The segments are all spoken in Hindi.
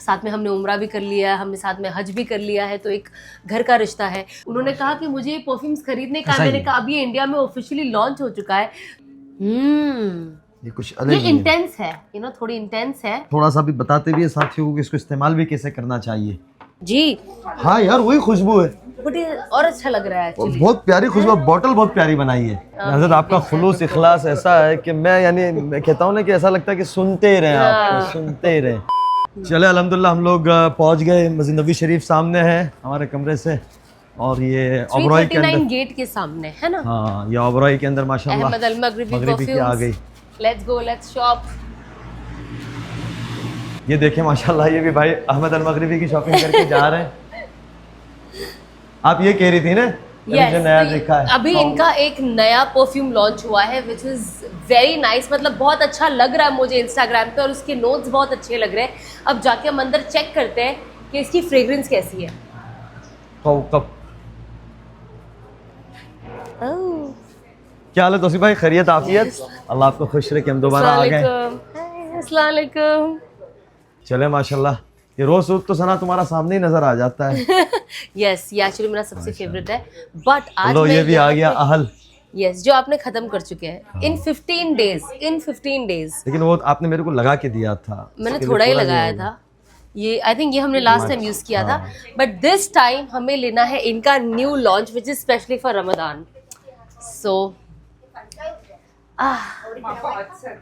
साथ में हमने उम्रा भी कर लिया है, हमने साथ में हज भी कर लिया है, तो एक घर का रिश्ता है। उन्होंने कहा कि मुझे ये परफ्यूम्स खरीदने का, मैंने कहा अभी इंडिया में ऑफिशियली लॉन्च हो चुका है। ये कुछ अलग ये ही इंटेंस है, थोड़ी इंटेंस है। थोड़ा सा भी बताते भी है साथियों को कि इसको इस्तेमाल भी कैसे करना चाहिए। जी हाँ यार वही खुशबू है, बट ये और अच्छा लग रहा है और actually। बहुत प्यारी खुशबू, बॉटल बहुत प्यारी बनाई है। हजरत आपका खुलूस इखलास ऐसा है कि मैं कहता हूँ ना कि ऐसा लगता है कि सुनते ही रहें, आपको सुनते ही रहें। चले अल्हम्दुलिल्लाह हम लोग पहुँच गए, मस्जिद नबी शरीफ सामने है हमारे कमरे से, और ये ओबरॉय के अंदर, गेट के सामने है ना। हाँ ये ओबरॉय के अंदर माशाल्लाह अहमद अल मगरिबी मगरिबी की आ गई। Let's go, let's shop. ये देखें माशाल्लाह, ये भी भाई अहमद अल मगरिबी की शॉपिंग करके जा रहे हैं। आप ये कह रही थी ना जो नया देखा है, अभी इनका एक नया परफ्यूम लॉन्च हुआ है विच इज वेरी नाइस, मतलब बहुत अच्छा लग रहा है मुझे इंस्टाग्राम पे, और उसके नोट्स बहुत अच्छे लग रहे हैं। अब जाके हम अंदर चेक करते हैं कि इसकी फ्रेग्रेंस कैसी है। कब क्या हाल है तोसी भाई, खैरियत आफियत? अल्लाह आपको खुश रखे, हम दोबारा आ गए। अस्सलाम वालेकुम। चले माशाल्लाह, ये रोज सूद तो सना तुम्हारा सामने ही नजर आ जाता है। यस ये एक्चुअली मेरा सबसे फेवरेट है, बट आज लो ये भी आ गया अहल। यस जो आपने खत्म कर चुके हैं इन 15 डेज। लेकिन वो आपने मेरे को लगा के दिया था, मैंने थोड़ा ही लगाया था। ये आई थिंक ये हमने लास्ट टाइम यूज किया था, बट दिस टाइम हमें लेना है इनका new launch which is specially for Ramzan. So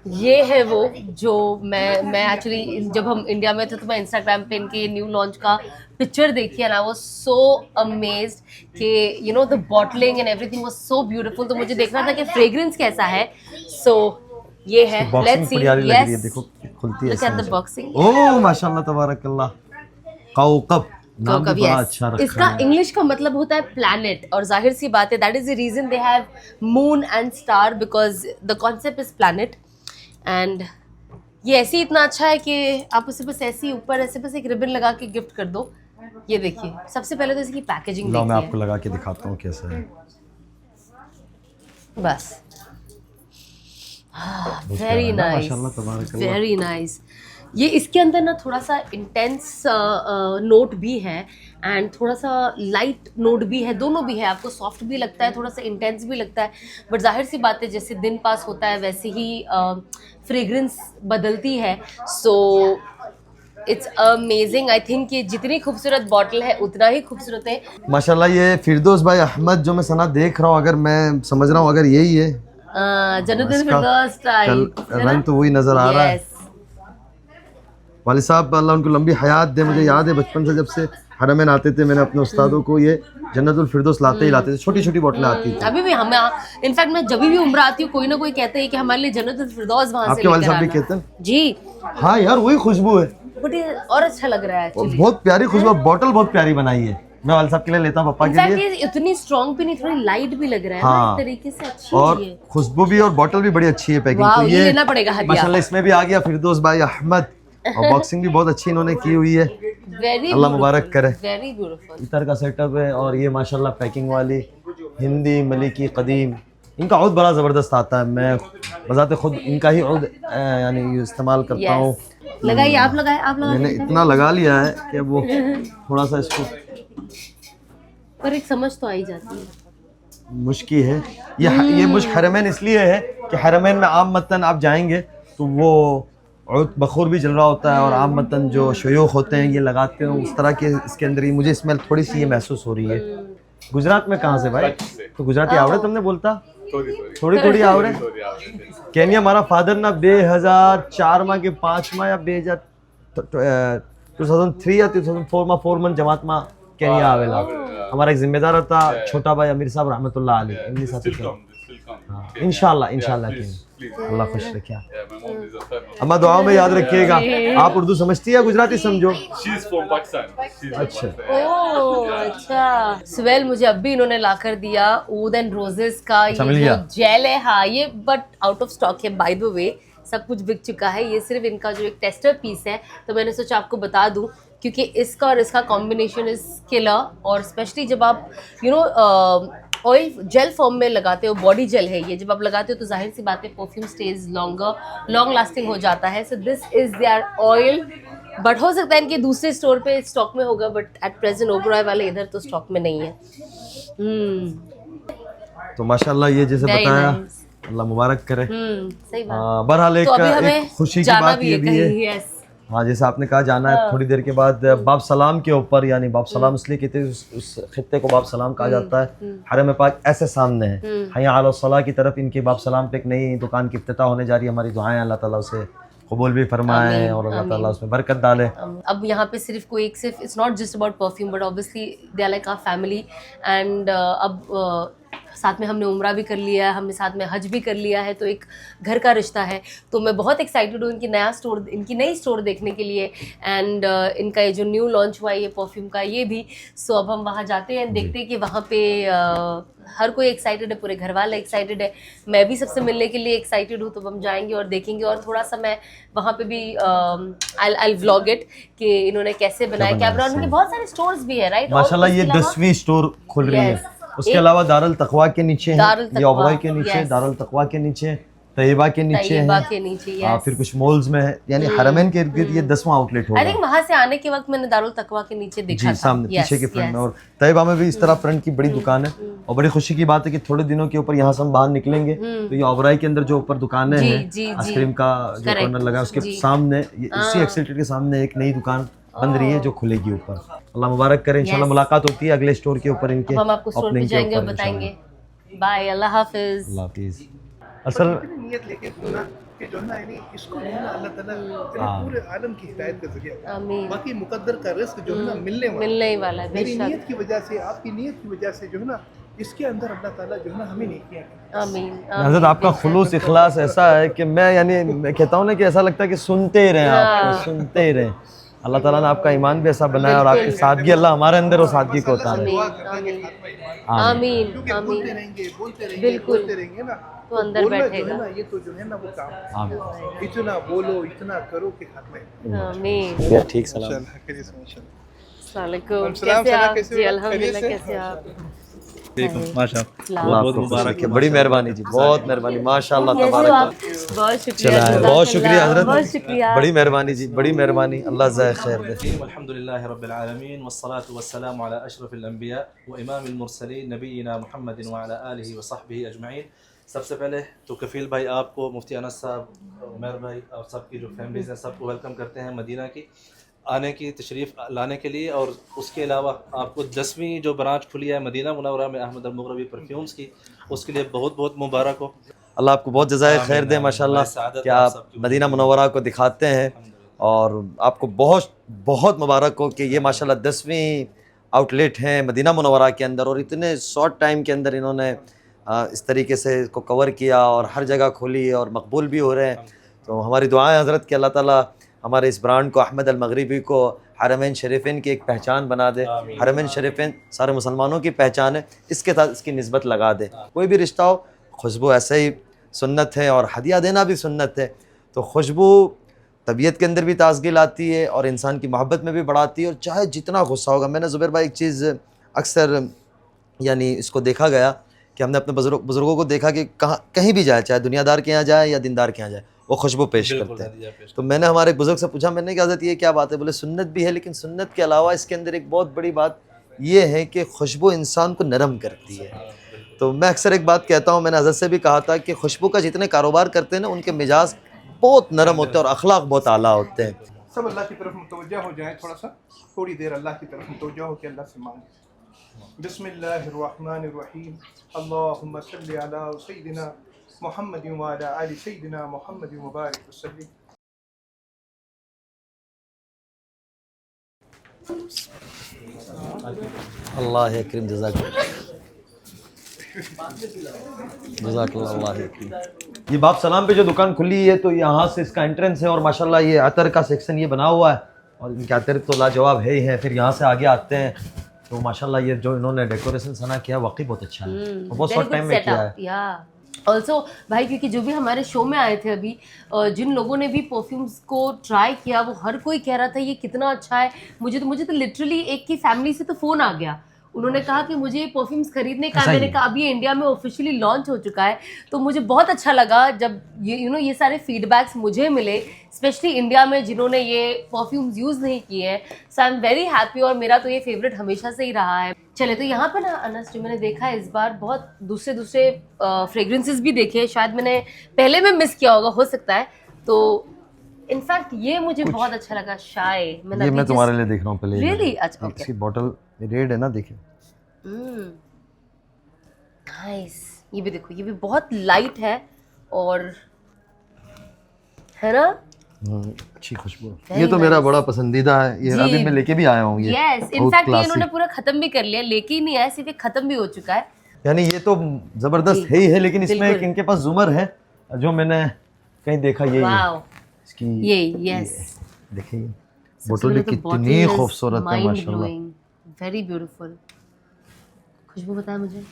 ये है वो जो मैं एक्चुअली जब हम इंडिया में थे तो मैं इंस्टाग्राम पे इनके न्यू लॉन्च का पिक्चर देखी है ना, वो सो अमेज्ड कि the bottling and everything was so beautiful. तो मुझे देखना था कि फ्रेग्रेंस कैसा है। सो ये है, लेट्स सी। यस देखो खुलती है, लुक एट द बॉक्सिंग। ओह माशाल्लाह तबारकल्लाह। कौकब नाम भी बड़ा अच्छा रखा है। इसका इंग्लिश का मतलब होता है प्लैनेट, और जाहिर सी बात है that is the reason they have moon and star, because the concept is planet. And ये ऐसे ही इतना अच्छा है कि आप उसे बस ऐसे ही ऊपर ऐसे बस एक रिबन लगा के गिफ्ट कर दो। ये देखिए, सबसे पहले तो इसकी पैकेजिंग देखिए। मैं आपको लगा के दिखाता हूँ कैसा है। बस वेरी नाइस, वेरी नाइस। ये इसके अंदर ना थोड़ा सा इंटेंस नोट भी है एंड थोड़ा सा लाइट नोट भी है, दोनों भी है। आपको सॉफ्ट भी लगता है, थोड़ा सा इंटेंस भी लगता है, बट जाहिर सी बात है जैसे दिन पास होता है वैसे ही फ्रेग्रेंस बदलती है। So it's amazing. I think ये जितनी खूबसूरत बॉटल है उतना ही खूबसूरत है माशाल्लाह। ये फिरदौस भाई अहमद जो मैं सना देख रहा हूँ, अगर मैं समझ रहा हूँ अगर यही है जन्नतुल फिरदौस टाइप, रंग तो वही नजर आ रहा है। वालिद साहब अल्लाह उनको लंबी हयात दे। मुझे याद है बचपन से जब से हरमैन आते थे, मैंने अपने उस्तादों को ये जन्नतुल फिरदौस लाते ही लाते थे, छोटी छोटी बोतलें आती थी। अभी भी हमें इनफैक्ट मैं जब भी उम्र आती हूँ कोई ना कोई कहते हैं कि हमारे लिए जन्नतुल फिरदौस वहाँ से आपके वालिद साहब भी कहते हैं जी। हाँ यार वही खुशबू है, बट ये और अच्छा लग रहा है और बहुत प्यारी खुशबू, बॉटल बहुत प्यारी बनाई है। मैं वालिद साहब के लिए लेता हूँ, पापा के लिए। इतनी स्ट्रॉन्ग भी नहीं, थोड़ी लाइट भी लग रहा है हाँ, ना, इस तरीके से अच्छी और है। खुशबू भी और बॉटल भी बड़ी अच्छी है। पैकिंग तो ये लेना पड़ेगा हदिया। माशाल्लाह इसमें भी आ गया फिरदौस भाई अहमद, और बॉक्सिंग भी बहुत अच्छी इन्होंने की हुई है। अल्लाह मुबारक करे। वेरी ब्यूटीफुल इतर का सेटअप है, और ये माशाल्लाह पैकिंग वाली हिंदी मलिकी कदीम, इनका औद बड़ा ज़बरदस्त आता है। मैं बजाते खुद इनका ही औद यानी इस्तेमाल करता हूँ। लगाइए, आप लगाए, आप लगाए। मैंने इतना लगा लिया है कि वो थोड़ा सा इसको, पर एक समझ तो आ ही जाती है। मुश्किल है ये मुश्क हरमैन इसलिए है कि हरमैन में आम मतन आप जाएंगे तो वो और बखूर भी जल रहा होता है, और आम मतन जो शयूख होते हैं ये लगाते हैं उस तरह के, इसके अंदर ही मुझे स्मेल थोड़ी सी ये महसूस हो रही है। गुजरात में कहाँ से भाई? तो गुजराती आवड़े तुमने बोलता? थोड़ी थोड़ी आवड़े। केनिया हमारा फादर ना 2004 में के 5 में या 2003 या 2004 में 4 मंथ जमात में केनिया आवेला। हमारा एक जिम्मेदार था छोटा भाई अमीर साहब रहमतुल्लाह अलैह, इनके साथ इंशाल्लाह इंशाल्लाह अल्लाह खुश रखे। अम्मा दुआओं में याद रखिएगा। आप उर्दू समझती है गुजराती समझो? अच्छा अच्छा। सुवेल मुझे अब भी इन्होंने लाकर दिया ऊद एंड रोजेस का ये जो जेल है। हाँ ये बट आउट ऑफ स्टॉक है बाय द वे, सब कुछ बिक चुका है। ये सिर्फ इनका जो एक टेस्टर पीस है, तो मैंने सोचा आपको बता दूं क्योंकि इसका और इसका कॉम्बिनेशन इज किलर। और स्पेशली जब आप ऑयल जेल फॉर्म में लगाते हो, बॉडी जेल है ये, जब आप लगाते हो तो जाहिर सी बात है परफ्यूम स्टेज लॉन्ग लास्टिंग हो जाता है। So this is their oil but हो सकता है इनके दूसरे स्टोर पे स्टॉक में होगा, बट एट प्रेजेंट ओबरॉय वाले इधर तो स्टॉक में नहीं है। तो माशाल्लाह ये जैसे Very बताया, nice. अल्लाह मुबारक करे। सही बात। बरहाल तो अभी हमें एक खुशी की जाना बात भी ये है भी है, कहीं। यस, हाँ जैसे आपने कहा जाना है थोड़ी देर के बाद बाब सलाम के ऊपर, यानी बाब सलाम इसलिए कहते हैं उस खित्ते को बाब सलाम कहा जाता है। हरम पाक ऐसे सामने है, हया अला सलाह की तरफ इनके बाब सलाम पे एक नई दुकान की इफ्तिताह होने जा रही है। हमारी दुआएं अल्लाह ताला उसे कबूल भी फरमाए और अल्लाह ताला उसमें बरकत डाले। अब यहाँ पे सिर्फ it's not just about perfume, but obviously they are like our family. And अब साथ में हमने उम्रा भी कर लिया है, हमने साथ में हज भी कर लिया है, तो एक घर का रिश्ता है। तो मैं बहुत एक्साइटेड हूँ इनकी नई स्टोर देखने के लिए। एंड इनका ये जो न्यू लॉन्च हुआ है ये परफ्यूम का, ये भी। सो अब हम वहाँ जाते हैं, देखते हैं कि वहाँ पे हर कोई एक्साइटेड है, पूरे घर वाले एक्साइटेड है, मैं भी सबसे मिलने के लिए एक्साइटेड हूँ। तो हम जाएंगे और देखेंगे, और थोड़ा सा मैं वहाँ पे भी आई व्लॉग इट कि इन्होंने कैसे बनाया, क्या बनाया। उनके बहुत सारे स्टोर्स भी है, राइट? माशाल्लाह ये 10वीं स्टोर खुल रही है। उसके अलावा दारुल तकवा के नीचे है, ये ओबरॉय के नीचे, दारुल तकवा के नीचे, तैयबा के नीचे है, फिर कुछ मॉल्स में है, यानी हरमैन के इर्द गिर्द ये 10वां आउटलेट होगा। आई थिंक वहां से आने के वक्त मैंने दारुल तकवा के नीचे देखा जी, सामने पीछे के फ्रंट में। और तैयबा में भी इस तरह फ्रंट की बड़ी दुकान है। और बड़ी खुशी की बात है कि थोड़े दिनों के ऊपर यहाँ से हम बाहर निकलेंगे तो ये ओबरॉय के अंदर जो ऊपर दुकानें हैं, आइसक्रीम का जो कॉर्नर लगा है उसके सामने, इसी एक्सीलेटर के सामने एक नई दुकान बन रही है जो खुलेगी ऊपर। अल्लाह मुबारक करे, इंशाल्लाह मुलाकात होती है अगले स्टोर के ऊपर इनके। हम आपको स्टोर पे जाएंगे और बताएंगे। बाय, अल्लाह हाफिज। अल्लाह हाफिज। असल नियत लेके ना कि जो है ना यानी इसको जो है ना अल्लाह ताला पूरे आलम की हिदायत का जरिया, आमीन। बाकी मुकद्दर का रिस्क जो है ना मिलने वाला है। मेरी नियत की वजह से, आपकी नियत की वजह से जो है ना इसके अंदर अल्लाह ताला जो है ना हमें नहीं किया। आमीन। हज़रत आपका खुलूस इखलास ऐसा है कि मैं यानी मैं कहता हूँ ना कि ऐसा लगता है कि सुनते ही रहें, आप सुनते ही रहें। अल्लाह ताला ने आपका ईमान भी ऐसा बनाया और आपकी सादगी, अल्लाह हमारे अंदर वो सादगी को उतारे। आमीन बोलते रहेंगे बिल्कुल ना तो अंदर बैठेगा ना, ये तो जो है ना वो काम, इतना बोलो इतना करो कि खात्मा। आमीन। ठीक सलाम। अस्सलाम वालेकुम, कैसे आप? जी अल्हम्दुलिल्लाह, कैसे आप? माशाअल्लाह, बहुत मुबारक है, बड़ी मेहरबानी जी, बहुत मेहरबानी, माशाअल्लाह तबारक। बहुत शुक्रिया, बहुत शुक्रिया हज़रत, बहुत शुक्रिया, बड़ी मेहरबानी जी, बड़ी मेहरबानी। अल्लाह ज़ाय खैर दे। अल्हम्दुलिल्लाह रब्बिल आलमीन वस्सलातु वस्सलामु अला अशरफिल अंबिया व इमामिल मुरसलीन नबीना मुहम्मदिन व अला आलिहि व सहबिहि अजमईन। सबसे पहले तो कफ़ील भाई आपको, मुफ्ती अनस साहब, उमर भाई और सबकी जो फैमिलीज़ हैं सबको वेलकम करते हैं मदीना की आने की तशरीफ़ लाने के लिए। और उसके अलावा आपको 10वीं जो ब्रांच खुली है मदीना मुनव्वरा में अहमद अल-मुग़रबी परफ्यूम्स की, उसके लिए बहुत बहुत मुबारक हो। अल्लाह आपको बहुत जज़ाए खैर दे माशाल्लाह कि आप मदीना मुनव्वरा को दिखाते हैं, और आपको बहुत बहुत मुबारक हो कि ये माशाल्लाह 10वीं आउटलेट हैं मदीना मुनव्वरा के अंदर, और इतने शॉर्ट टाइम के अंदर इन्होंने इस तरीके से इसको कवर किया और हर जगह खोली और मकबूल भी हो रहे हैं। तो हमारी दुआएं हज़रत कि अल्लाह ताला हमारे इस ब्रांड को, अहमद अल-मग़रिबी को, हरमैन शरीफैन की एक पहचान बना दे। हरमैन शरीफैन सारे मुसलमानों की पहचान है, इसके साथ इसकी निस्बत लगा दे। कोई भी रिश्ता हो, खुशबू ऐसे ही सुन्नत है और हदिया देना भी सुन्नत है। तो खुशबू तबीयत के अंदर भी ताज़गी लाती है और इंसान की मोहब्बत में भी बढ़ाती है। और चाहे जितना गुस्सा होगा, मैंने ज़ुबैर भाई एक चीज़ अक्सर यानी इसको देखा गया कि हमने अपने बुज़ुर्गों को देखा कि कहीं भी जाए, चाहे दुनियादार के यहाँ जाए या दीनदार के यहाँ जाए, वो खुशबू पेश करते हैं। तो मैंने हमारे एक बुज़ुर्ग से पूछा, मैंने कहा हज़रत ये क्या बात है? बोले सुन्नत भी है, लेकिन सुन्नत के अलावा इसके अंदर एक बहुत बड़ी बात ये है कि खुशबू इंसान को नरम करती है। तो मैं अक्सर एक बात कहता हूँ, मैंने हज़रत से भी कहा था कि खुशबू का जितने कारोबार करते हैं ना, उनके मिजाज बहुत नरम होते हैं और अखलाक बहुत आला होते हैं। सब अल्लाह की तरफ मुतवज्जा हो जाए, थोड़ा सा थोड़ी देर अल्लाह की तरफ मुतवज्जा हो के अल्लाह से मांगे। बिस्मिल्लाहिर्रहमानिर्रहीम, अल्लाहुम्मा सल्लि अला सय्यिदिना मुहम्मदिन व अला आलि सय्यिदिना मुहम्मदिन व बारिक वसल्लिम। अल्लाह अकरम, जज़ाकल्लाह। ये बाप सलाम पे जो दुकान खुली है, तो यहाँ से इसका एंट्रेंस है और माशाल्लाह ये अतर का सेक्शन ये बना हुआ है, और इनके अतर तो लाजवाब है ही है। फिर यहाँ से आगे आते हैं तो माशाल्लाह ये जो इन्होंने डेकोरेशन सना किया वाकई बहुत अच्छा है, और बहुत शॉर्ट टाइम में किया है। ऑल्सो भाई, क्योंकि जो भी हमारे शो में आए थे अभी, जिन लोगों ने भी परफ्यूम्स को ट्राई किया, वो हर कोई कह रहा था ये कितना अच्छा है। मुझे तो लिटरली एक की फैमिली से तो फ़ोन आ गया, उन्होंने कहा कि मुझे ये परफ्यूम्स खरीदने का, ऐसा ही मैंने है। कहा अभी इंडिया में ऑफिशियली लॉन्च हो चुका है, तो मुझे बहुत अच्छा लगा जब ये ये सारे फीडबैक्स मुझे मिले, स्पेशली इंडिया में जिन्होंने ये परफ्यूम्स यूज़ नहीं किए हैं। सो आई एम वेरी हैप्पी, और मेरा तो ये फेवरेट हमेशा से ही रहा है। चले, तो यहाँ पे ना अनस, जो मैंने देखा है इस बार बहुत दूसरे फ्रेग्रेंसेस भी देखे हैं, शायद मैंने पहले में मिस किया होगा, हो सकता है। तो इनफैक्ट ये मुझे बहुत अच्छा लगा, शाय। ये मैं तुम्हारे लिए देख रहा हूँ पहले। Really? अच्छा, okay. इसकी बॉटल रेड है ना, देखिए। नाइस। ये भी देखो, ये भी बहुत लाइट है और है ना, अच्छी खुशबू। Very ये तो मेरा nice. बड़ा पसंदीदा है, ये जी। अभी मैं लेके भी आया हूँ ये। यस, बहुत इनफैक्ट ये classy। इन्होंने पूरा खत्म भी कर लिया, लेके ही नहीं आया, सिर्फ ये खत्म भी हो चुका है। यानी ये तो जबरदस्त जी, है ही है, लेकिन इसमें एक बिल्कुल। इनके पास जुमर है जो मैंने कहीं देखा, ये वाओ, इसकी ये यस, देखिए बोतल भी कितनी खूबसूरत है माशाल्लाह। Very beautiful. खुशबू बताया मुझे।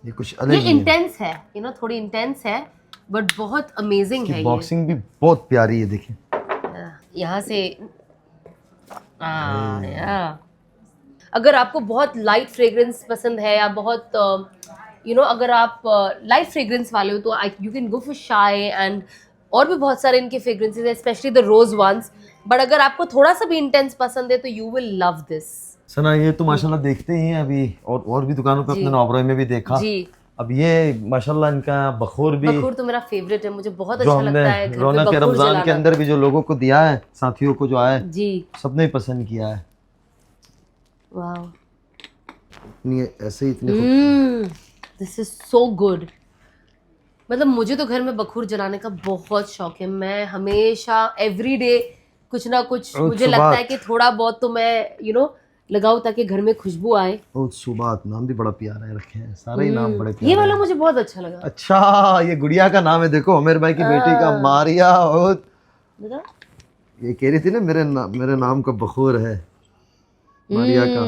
ये कुछ ये अलग ही है। इंटेंस है, थोड़ी इंटेंस है, बट बहुत अमेजिंग है ये। बॉक्सिंग भी बहुत प्यारी है, देखिए। यहाँ से या। अगर आपको बहुत लाइट फ्रेग्रेंस पसंद है, या बहुत अगर आप लाइट फ्रेग्रेंस वाले हो, तो you can go for shy, and और भी बहुत सारे इनके फ्रेग्रेंसेस हैं, specially the rose ones. But अगर आपको थोड़ा सा भी इंटेंस पसंद है, तो you will love this. Sana, ये तो माशाल्लाह देखते ही हैं अभी, और भी दुकानों पे अपने नौबराई में भी देखा। जी, अब ये माशाल्लाह इनका बखूर भी, बखूर तो मेरा फेवरेट है, मुझे बहुत जो अच्छा हमने लगता है घर पे रौनक बखूर रमजान के जलाना। अंदर भी जो लोगों को दिया है, साथियों को जो आया है, जी, सबने ही पसंद किया है। वाओ, ऐसे ही इतने दिस इज सो गुड। मतलब मुझे तो घर में बखूर जलाने का बहुत शौक है। मैं हमेशा एवरी डे कुछ ना कुछ, मुझे लगता है कि थोड़ा बहुत तो मैं लगाऊं, ताकि घर में खुशबू आए। सुबात नाम भी बड़ा प्यारा है, रखे हैं सारे ही नाम बड़े प्यारे ये वाला हैं। मुझे बहुत अच्छा लगा। अच्छा, ये गुड़िया का नाम है, देखो उमेर भाई की बेटी का, मारिया। और देखा? ये कह रही थी ना मेरे नाम का बखूर है, मारिया का।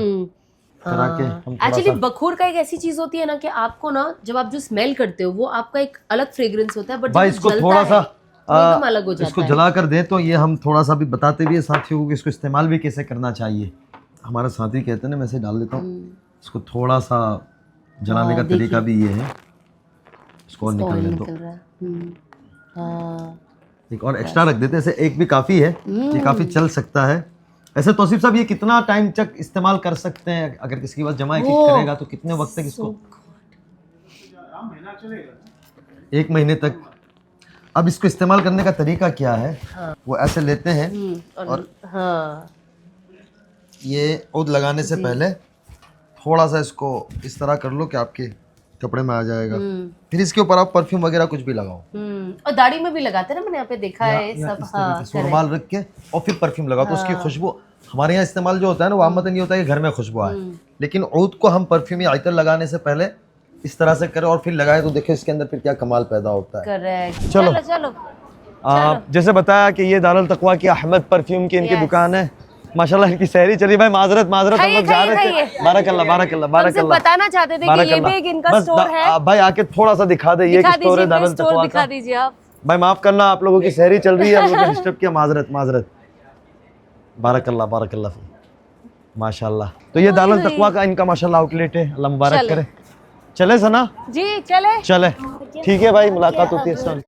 करा के हम थोड़ा एक्चुअली सा- बखूर का एक ऐसी चीज होती है ना, कि आपको ना जब आप जो स्मेल करते हो, वो आपका एक अलग फ्रेग्रेंस होता है, बट भाई जब इसको जलता थोड़ा है, सा तो एकदम अलग हो जाता इसको है। जला कर दें, तो ये हम थोड़ा सा भी बताते भी है साथियों को कि इसको इस्तेमाल भी कैसे करना चाहिए। हमारा साथी कहते हैं ना, मैं से डाल देता हूँ इसको, थोड़ा सा जलाने का तरीका भी ये है। इसको और निकल ले दो, निकल रहा है। हाँ, एक और एक्स्ट्रा रख देते हैं, ऐसे एक भी काफ़ी है, ये काफ़ी चल सकता है। ऐसे तौसीफ साहब, ये कितना टाइम तक इस्तेमाल कर सकते हैं? अगर किसी के पास जमा करेगा तो कितने वक्त तक इसको? 1 महीने तक। अब इसको इस्तेमाल करने का तरीका क्या है? वो ऐसे लेते हैं और हाँ, ये ऊद लगाने से पहले थोड़ा सा इसको इस तरह कर लो कि आपके कपड़े में आ जाएगा। फिर इसके ऊपर आप परफ्यूम वगैरह कुछ भी लगाओ। और दाढ़ी में भी लगाते हैं ना, मैंने यहाँ पे देखा है सब। इस तरीके से रुमाल रख के और फिर परफ्यूम लगाओ, तो उसकी खुशबू, हमारे यहाँ इस्तेमाल जो होता है ना, वो आमतन ये होता है कि घर में खुशबू आए, लेकिन ऊद को हम परफ्यूम या इतर लगाने से पहले इस तरह से करें और फिर लगाए, तो देखो इसके अंदर फिर क्या कमाल पैदा होता है। करेक्ट। चलो। चलो जैसे बताया कि ये दारुल तकवा की अहमद परफ्यूम की इनकी दुकान है। माशाल्लाह इनकी सहरी चली। भाई माजरत हम लोग जा रहे थे। बारकल्ला बारकल्ला बारकल्ला। बताना चाहते थे कि ये भी एक इनका बस स्टोर है। भाई आके थोड़ा सा दिखा दे, ये स्टोर है दारुल तकवा दिखा का। दीजिए आप। भाई माफ करना, आप लोगों की सहरी चल रही है, आप लोगों ने डिस्टर्ब किया, माजरत। बारकल्ला माशाल्लाह। तो ये दारुल तकवा का इनका माशाल्लाह आउटलेट है, अल्लाह मुबारक करे। चले सना? जी चले। चले, ठीक है भाई, मुलाकात होती है।